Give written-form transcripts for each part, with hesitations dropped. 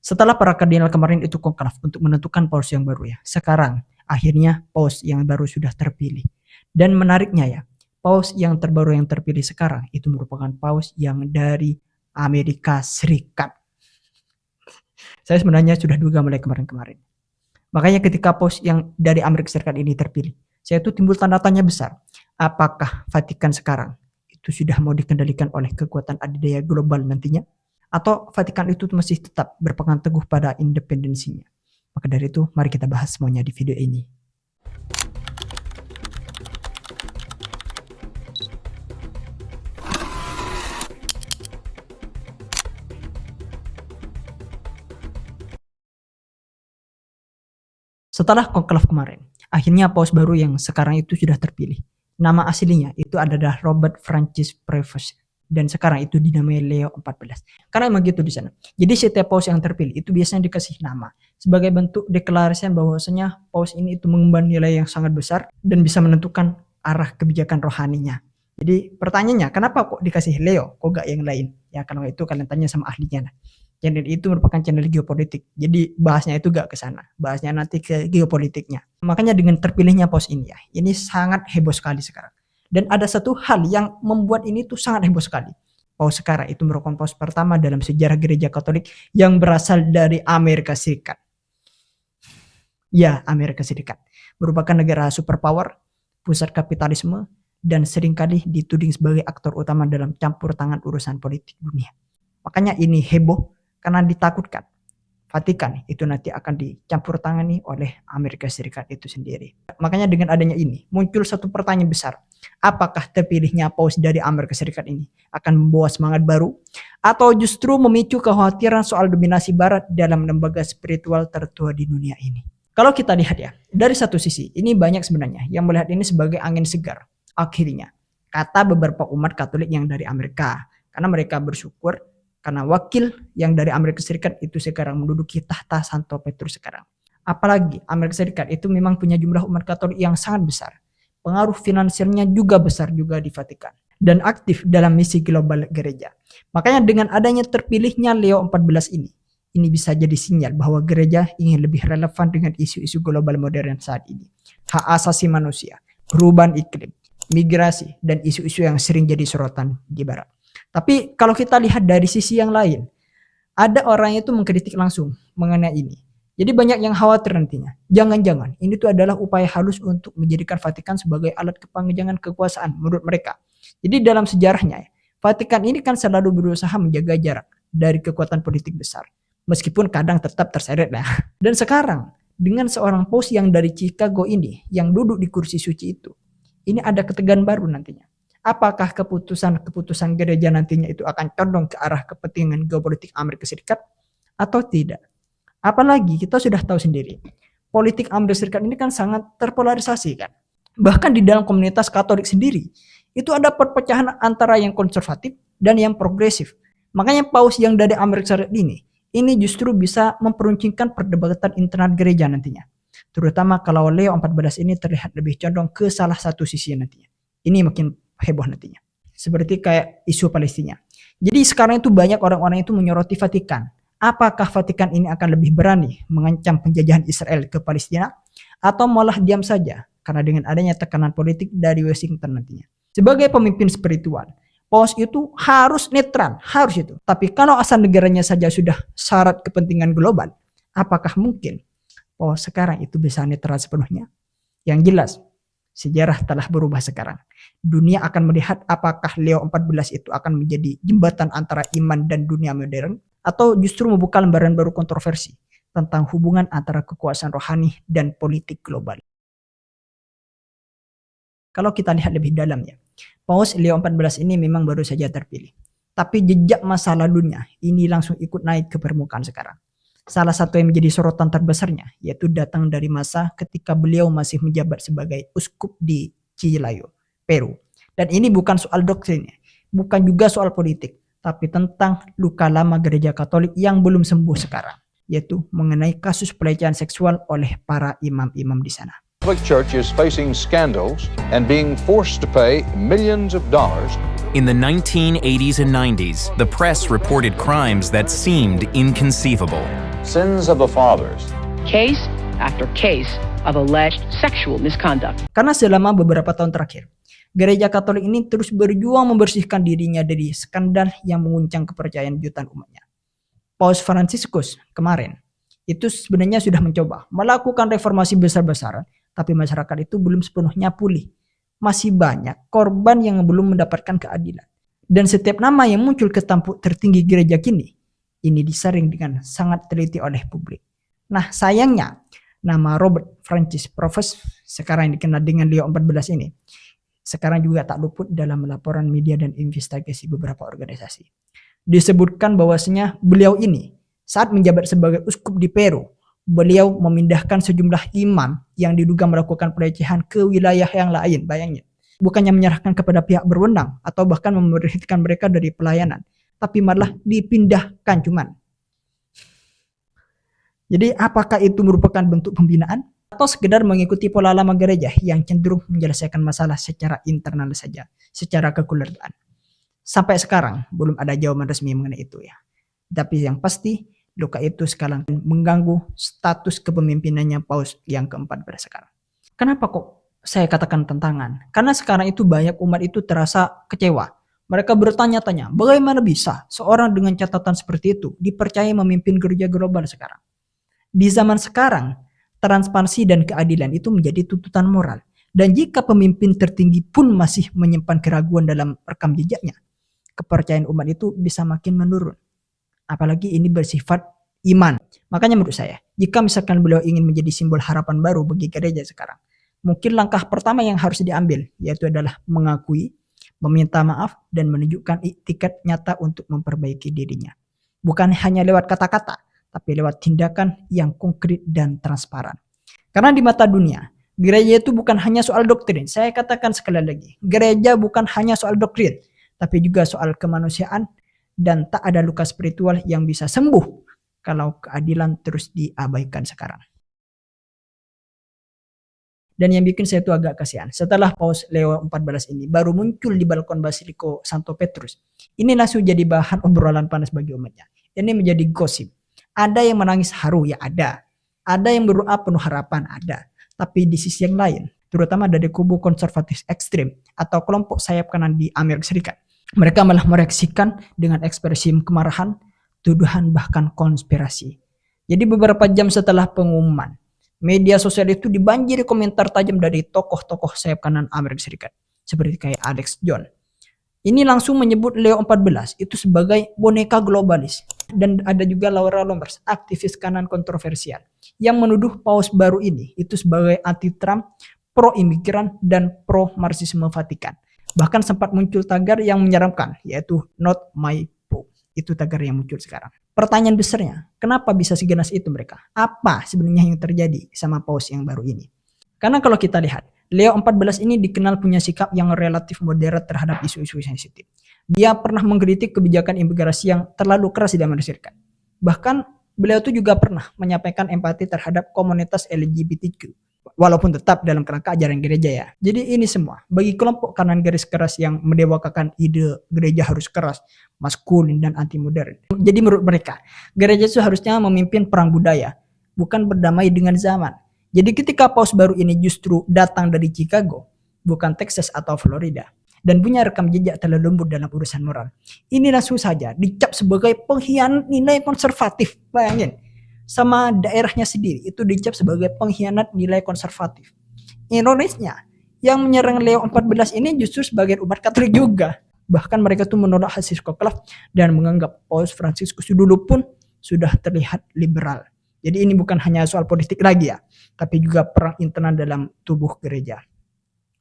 Setelah para kardinal kemarin itu konklaf untuk menentukan paus yang baru ya. Sekarang akhirnya paus yang baru sudah terpilih. Dan menariknya ya, paus yang terbaru yang terpilih sekarang itu merupakan paus yang dari Amerika Serikat. Saya sebenarnya sudah duga mulai kemarin-kemarin. Makanya ketika paus yang dari Amerika Serikat ini terpilih, saya itu timbul tanda tanya besar. Apakah Vatikan sekarang itu sudah mau dikendalikan oleh kekuatan adidaya global nantinya? Atau Vatikan itu masih tetap berpegang teguh pada independensinya? Maka dari itu, mari kita bahas semuanya di video ini. Setelah konklaf kemarin, akhirnya paus baru yang sekarang itu sudah terpilih. Nama aslinya itu adalah Robert Francis Prevost. Dan sekarang itu dinamai Leo XIV. Karena emang gitu di sana. Jadi setiap paus yang terpilih itu biasanya dikasih nama sebagai bentuk deklarasi bahwasanya paus ini itu mengemban nilai yang sangat besar dan bisa menentukan arah kebijakan rohaninya. Jadi pertanyaannya, kenapa kok dikasih Leo, kok gak yang lain? Ya kalau itu kalian tanya sama ahlinya. Channel itu merupakan channel geopolitik. Jadi bahasnya itu gak ke sana. Bahasnya nanti ke geopolitiknya. Makanya dengan terpilihnya paus ini ya, ini sangat heboh sekali sekarang. Dan ada satu hal yang membuat ini tuh sangat heboh sekali. Paus sekarang itu merupakan paus pertama dalam sejarah gereja Katolik yang berasal dari Amerika Serikat. Ya, Amerika Serikat. Merupakan negara superpower, pusat kapitalisme, dan seringkali dituding sebagai aktor utama dalam campur tangan urusan politik dunia. Makanya ini heboh karena ditakutkan Vatikan itu nanti akan dicampur tangani oleh Amerika Serikat itu sendiri. Makanya dengan adanya ini muncul satu pertanyaan besar. Apakah terpilihnya paus dari Amerika Serikat ini akan membawa semangat baru atau justru memicu kekhawatiran soal dominasi barat dalam lembaga spiritual tertua di dunia ini? Kalau kita lihat ya, dari satu sisi ini banyak sebenarnya yang melihat ini sebagai angin segar. Akhirnya kata beberapa umat Katolik yang dari Amerika, karena mereka bersyukur karena wakil yang dari Amerika Serikat itu sekarang menduduki tahta Santo Petrus sekarang. Apalagi Amerika Serikat itu memang punya jumlah umat Katolik yang sangat besar. Pengaruh finansialnya juga besar juga di Vatikan. Dan aktif dalam misi global gereja. Makanya dengan adanya terpilihnya Leo XIV ini bisa jadi sinyal bahwa gereja ingin lebih relevan dengan isu-isu global modern saat ini. Hak asasi manusia, perubahan iklim, migrasi, dan isu-isu yang sering jadi sorotan di barat. Tapi kalau kita lihat dari sisi yang lain, ada orang itu mengkritik langsung mengenai ini. Jadi banyak yang khawatir nantinya. Jangan-jangan ini tuh adalah upaya halus untuk menjadikan Vatikan sebagai alat kepanjangan kekuasaan menurut mereka. Jadi dalam sejarahnya, Vatikan ini kan selalu berusaha menjaga jarak dari kekuatan politik besar. Meskipun kadang tetap terseret lah. Dan sekarang dengan seorang paus yang dari Chicago ini, yang duduk di kursi suci itu, ini ada ketegangan baru nantinya. Apakah keputusan gereja nantinya itu akan condong ke arah kepentingan geopolitik Amerika Serikat atau tidak? Apalagi kita sudah tahu sendiri, politik Amerika Serikat ini kan sangat terpolarisasi kan. Bahkan di dalam komunitas Katolik sendiri, itu ada perpecahan antara yang konservatif dan yang progresif. Makanya paus yang dari Amerika Serikat ini justru bisa memperuncingkan perdebatan internal gereja nantinya. Terutama kalau Leo XIV ini terlihat lebih condong ke salah satu sisi nantinya. Ini makin heboh nantinya. Seperti kayak isu Palestina. Jadi sekarang itu banyak orang-orang itu menyoroti Vatikan. Apakah Vatikan ini akan lebih berani mengancam penjajahan Israel ke Palestina atau malah diam saja karena dengan adanya tekanan politik dari Washington nantinya. Sebagai pemimpin spiritual, paus itu harus netral, harus itu. Tapi kalau asal negaranya saja sudah syarat kepentingan global, apakah mungkin paus sekarang itu bisa netral sepenuhnya? Yang jelas, sejarah telah berubah sekarang. Dunia akan melihat apakah Leo XIV itu akan menjadi jembatan antara iman dan dunia modern atau justru membuka lembaran baru kontroversi tentang hubungan antara kekuasaan rohani dan politik global. Kalau kita lihat lebih dalam ya, Paus Leo XIV ini memang baru saja terpilih. Tapi jejak masa lalunya ini langsung ikut naik ke permukaan sekarang. Salah satu yang menjadi sorotan terbesarnya yaitu datang dari masa ketika beliau masih menjabat sebagai uskup di Chiclayo, Peru. Dan ini bukan soal doktrinnya, bukan juga soal politik, tapi tentang luka lama gereja Katolik yang belum sembuh sekarang, yaitu mengenai kasus pelecehan seksual oleh para imam-imam di sana. The Catholic Church is facing scandals and being forced to pay millions of dollars. In the 1980s and 90s, the press reported crimes that seemed inconceivable. sins of the fathers. Case after case of alleged sexual misconduct. Karena selama beberapa tahun terakhir, Gereja Katolik ini terus berjuang membersihkan dirinya dari skandal yang menguncang kepercayaan jutaan umatnya. Paus Fransiskus kemarin itu sebenarnya sudah mencoba melakukan reformasi besar-besaran, tapi masyarakat itu belum sepenuhnya pulih. Masih banyak korban yang belum mendapatkan keadilan. Dan setiap nama yang muncul ke tampuk tertinggi gereja kini, ini disaring dengan sangat teliti oleh publik. Nah sayangnya, nama Robert Francis Profes, sekarang yang dikenal dengan Leo XIV ini, sekarang juga tak luput dalam laporan media dan investigasi beberapa organisasi. Disebutkan bahwasanya beliau ini saat menjabat sebagai uskup di Peru, beliau memindahkan sejumlah imam yang diduga melakukan pelecehan ke wilayah yang lain. Bayangin, bukannya menyerahkan kepada pihak berwenang atau bahkan memberhentikan mereka dari pelayanan, tapi malah dipindahkan cuman. Jadi apakah itu merupakan bentuk pembinaan atau sekedar mengikuti pola lama gereja yang cenderung menyelesaikan masalah secara internal saja, secara kekeluargaan? Sampai sekarang belum ada jawaban resmi mengenai itu ya. Tapi yang pasti luka itu sekarang mengganggu status kepemimpinannya Paus yang ke-14 sekarang. Kenapa kok saya katakan tantangan? Karena sekarang itu banyak umat itu terasa kecewa. Mereka bertanya-tanya, bagaimana bisa seorang dengan catatan seperti itu dipercaya memimpin gereja global sekarang? Di zaman sekarang, transparansi dan keadilan itu menjadi tuntutan moral. Dan jika pemimpin tertinggi pun masih menyimpan keraguan dalam rekam jejaknya, kepercayaan umat itu bisa makin menurun. Apalagi ini bersifat iman. Makanya menurut saya, jika misalkan beliau ingin menjadi simbol harapan baru bagi gereja sekarang, mungkin langkah pertama yang harus diambil yaitu adalah mengakui, meminta maaf, dan menunjukkan iktikad nyata untuk memperbaiki dirinya. Bukan hanya lewat kata-kata, tapi lewat tindakan yang konkret dan transparan. Karena di mata dunia, gereja itu bukan hanya soal doktrin. Saya katakan sekali lagi, gereja bukan hanya soal doktrin, tapi juga soal kemanusiaan, dan tak ada luka spiritual yang bisa sembuh kalau keadilan terus diabaikan sekarang. Dan yang bikin saya itu agak kasihan, setelah Paus Leo XIV ini baru muncul di balkon Basiliko Santo Petrus, ini langsung jadi bahan obrolan panas bagi umatnya. Ini menjadi gosip. Ada yang menangis haru, ya ada. Ada yang berdoa penuh harapan, ada. Tapi di sisi yang lain, terutama dari kubu konservatif ekstrim atau kelompok sayap kanan di Amerika Serikat, mereka malah mereaksikan dengan ekspresi kemarahan, tuduhan, bahkan konspirasi. Jadi beberapa jam setelah pengumuman, media sosial itu dibanjiri komentar tajam dari tokoh-tokoh sayap kanan Amerika Serikat, seperti kayak Alex Jones. Ini langsung menyebut Leo XIV itu sebagai boneka globalis. Dan ada juga Laura Lombers, aktivis kanan kontroversial, yang menuduh Paus baru ini itu sebagai anti-Trump, pro-imigran, dan pro-Marxisme Vatikan. Bahkan sempat muncul tagar yang menyeramkan, yaitu Not My Pope. Itu tagar yang muncul sekarang. Pertanyaan besarnya, kenapa bisa seganas itu mereka? Apa sebenarnya yang terjadi sama Paus yang baru ini? Karena kalau kita lihat, Leo XIV ini dikenal punya sikap yang relatif moderat terhadap isu-isu sensitif. Dia pernah mengkritik kebijakan imigrasi yang terlalu keras di Amerika Serikat. Bahkan beliau itu juga pernah menyampaikan empati terhadap komunitas LGBTQ. Walaupun tetap dalam kerangka ajaran gereja ya. Jadi ini semua bagi kelompok kanan garis keras yang mendewakan ide gereja harus keras, maskulin, dan anti modern. Jadi menurut mereka, gereja itu harusnya memimpin perang budaya, bukan berdamai dengan zaman. Jadi ketika Paus baru ini justru datang dari Chicago, bukan Texas atau Florida, dan punya rekam jejak terlalu lembut dalam urusan moral, ini langsung saja dicap sebagai pengkhianat nilai konservatif. Bayangin, sama daerahnya sendiri itu dicap sebagai pengkhianat nilai konservatif. Ironisnya, yang menyerang Leo XIV ini justru sebagian umat Katolik juga. Bahkan mereka tuh menolak hasil koklaf dan menganggap Paus Fransiskus dulu pun sudah terlihat liberal. Jadi ini bukan hanya soal politik lagi ya, tapi juga perang internal dalam tubuh gereja.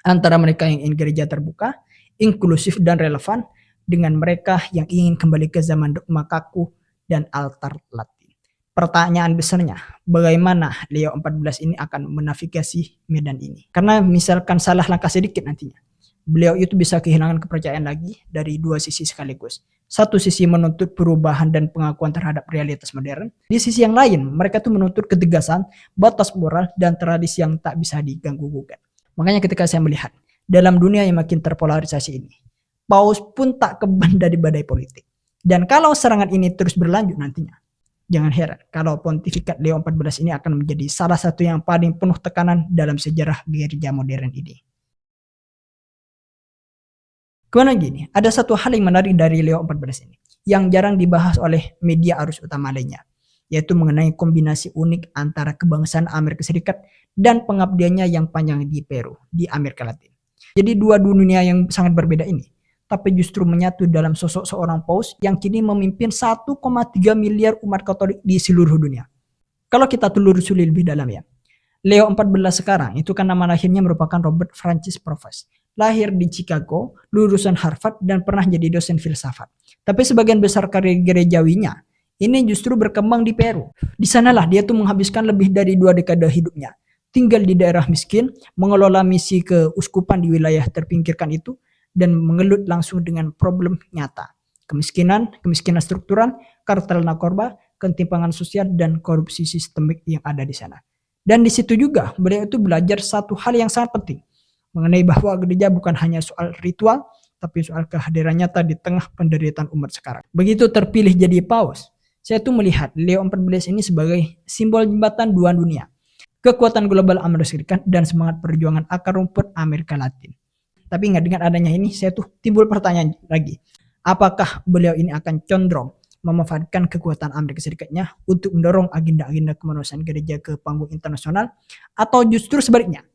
Antara mereka yang ingin gereja terbuka, inklusif, dan relevan, dengan mereka yang ingin kembali ke zaman dogma kaku dan altar Latin. Pertanyaan besarnya, bagaimana Leo XIV ini akan menavigasi medan ini? Karena misalkan salah langkah sedikit nantinya, beliau itu bisa kehilangan kepercayaan lagi dari dua sisi sekaligus. Satu sisi menuntut perubahan dan pengakuan terhadap realitas modern. Di sisi yang lain, mereka tuh menuntut ketegasan, batas moral, dan tradisi yang tak bisa diganggu-gugat. Makanya ketika saya melihat, dalam dunia yang makin terpolarisasi ini, Paus pun tak keban dari badai politik. Dan kalau serangan ini terus berlanjut nantinya, Jangan heran kalau pontifikat Leo XIV ini akan menjadi salah satu yang paling penuh tekanan dalam sejarah gereja modern ini. Kemudian gini, ada satu hal yang menarik dari Leo XIV ini, yang jarang dibahas oleh media arus utama lainnya, yaitu mengenai kombinasi unik antara kebangsaan Amerika Serikat dan pengabdiannya yang panjang di Peru, di Amerika Latin. Jadi dua dunia yang sangat berbeda ini, tapi justru menyatu dalam sosok seorang paus yang kini memimpin 1,3 miliar umat Katolik di seluruh dunia. Kalau kita telusuri lebih dalam ya, Leo XIV sekarang itu kan nama lahirnya merupakan Robert Francis Prevost. Lahir di Chicago, lulusan Harvard dan pernah jadi dosen filsafat. Tapi sebagian besar karir gerejawinya ini justru berkembang di Peru. Di sanalah dia tuh menghabiskan lebih dari 2 dekade hidupnya. Tinggal di daerah miskin, mengelola misi keuskupan di wilayah terpinggirkan itu, dan mengelut langsung dengan problem nyata. Kemiskinan struktural, kartel narkoba, ketimpangan sosial, dan korupsi sistemik yang ada di sana. Dan di situ juga beliau itu belajar satu hal yang sangat penting, mengenai bahwa gereja bukan hanya soal ritual, tapi soal kehadiran nyata di tengah penderitaan umat sekarang. Begitu terpilih jadi paus, saya tuh melihat Leo XIV ini sebagai simbol jembatan dua dunia, kekuatan global Amerika Serikat dan semangat perjuangan akar rumput Amerika Latin. Tapi ingat, dengan adanya ini saya tuh timbul pertanyaan lagi, apakah beliau ini akan condong memanfaatkan kekuatan Amerika Serikatnya untuk mendorong agenda-agenda kemanusiaan gereja ke panggung internasional, atau justru sebaliknya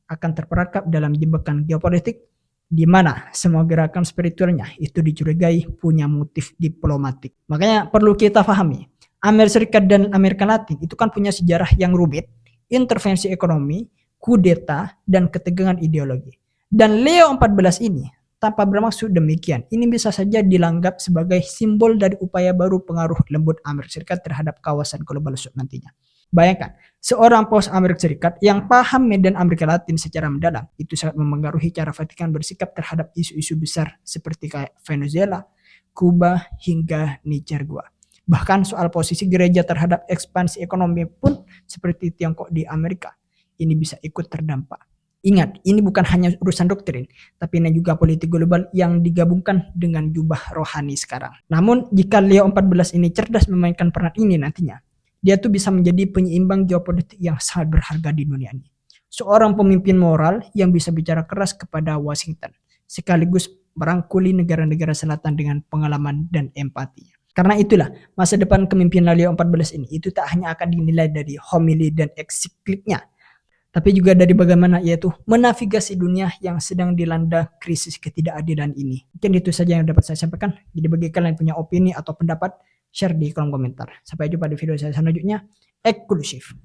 akan terperangkap dalam jebakan geopolitik di mana semua gerakan spiritualnya itu dicurigai punya motif diplomatik. Makanya perlu kita pahami, Amerika Serikat dan Amerika Latin itu kan punya sejarah yang rumit, intervensi ekonomi, kudeta, dan ketegangan ideologi. Dan Leo XIV ini tanpa bermaksud demikian, ini bisa saja dianggap sebagai simbol dari upaya baru pengaruh lembut Amerika Serikat terhadap kawasan global nantinya. Bayangkan, seorang paus Amerika Serikat yang paham medan Amerika Latin secara mendalam, itu sangat memengaruhi cara Vatikan bersikap terhadap isu-isu besar seperti kayak Venezuela, Kuba, hingga Nicaragua. Bahkan soal posisi gereja terhadap ekspansi ekonomi pun seperti Tiongkok di Amerika, ini bisa ikut terdampak. Ingat, ini bukan hanya urusan doktrin, tapi ini juga politik global yang digabungkan dengan jubah rohani sekarang. Namun, jika Leo XIV ini cerdas memainkan peran ini nantinya, dia tuh bisa menjadi penyeimbang geopolitik yang sangat berharga di dunia ini. Seorang pemimpin moral yang bisa bicara keras kepada Washington, sekaligus merangkuli negara-negara selatan dengan pengalaman dan empati. Karena itulah, masa depan kepemimpinan Leo XIV ini itu tak hanya akan dinilai dari homili dan ensikliknya, tapi juga dari bagaimana yaitu menavigasi dunia yang sedang dilanda krisis ketidakadilan ini. Mungkin itu saja yang dapat saya sampaikan. Jadi bagi kalian yang punya opini atau pendapat, share di kolom komentar. Sampai jumpa di video saya selanjutnya. Eksklusif.